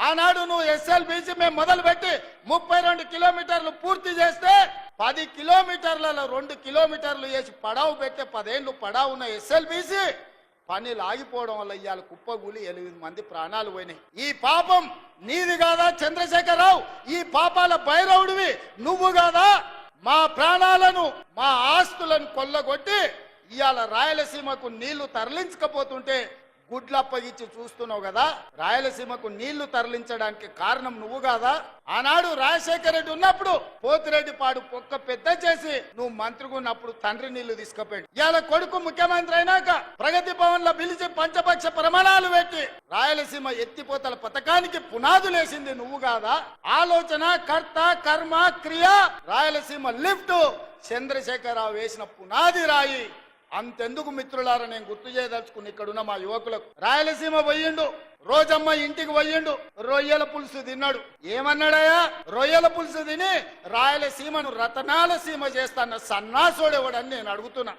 ఆనాడు నువ్వు ఎస్ఎల్బీసీ మేము మొదలుపెట్టి 32 కిలోమీటర్లు పూర్తి చేస్తే 10 కిలోమీటర్లలో 2 కిలోమీటర్లు వేసి పడావు పెట్టే 10 ఏళ్ళు పడావు ఉన్న ఎస్ఎల్బీసీ పనులు ఆగిపోవడం వల్ల ఇవాళ కుప్పగూలి 8 మంది ప్రాణాలు పోయినాయి. ఈ పాపం నీది కాదా చంద్రశేఖరరావు? ఈ పాపాల భైరవుడివి నువ్వు కాదా? మా ప్రాణాలను మా ఆస్తులను కొల్లగొట్టి ఇవాళ రాయలసీమకు నీళ్లు తరలించకపోతుంటే గుడ్లప్పగిచ్చి చూస్తున్నావు కదా. రాయలసీమకు నీళ్లు తరలించడానికి కారణం నువ్వు కాదా? ఆనాడు రాజశేఖర రెడ్డి ఉన్నప్పుడు పోతిరెడ్డి పాడు పొక్క పెద్ద చేసి నువ్వు మంత్రిగా ఉన్నప్పుడు తండ్రి నీళ్లు తీసుకుపోయాడు. ఇవాళ కొడుకు ముఖ్యమంత్రి అయినాక ప్రగతి భవన్ లో పిలిచి పంచపక్ష ప్రమాణాలు పెట్టి రాయలసీమ ఎత్తిపోతల పథకానికి పునాదులేసింది నువ్వు కాదా? ఆలోచన కర్త కర్మ క్రియ రాయలసీమ లిఫ్ట్ చంద్రశేఖరరావు వేసిన పునాది రాయి. అంతెందుకు మిత్రులారా, నేను గుర్తు చేయదలుచుకుని ఇక్కడున్న మా యువకులకు, రాయలసీమ పోయిండు, రోజమ్మ ఇంటికి పోయిండు, రొయ్యల పులుసు తిన్నాడు. ఏమన్నాడయ్యా? రొయ్యల పులుసు తిని రాయలసీమను రతనాల సీమ చేస్తాన్న సన్నాసోడేవాడని నేను అడుగుతున్నా.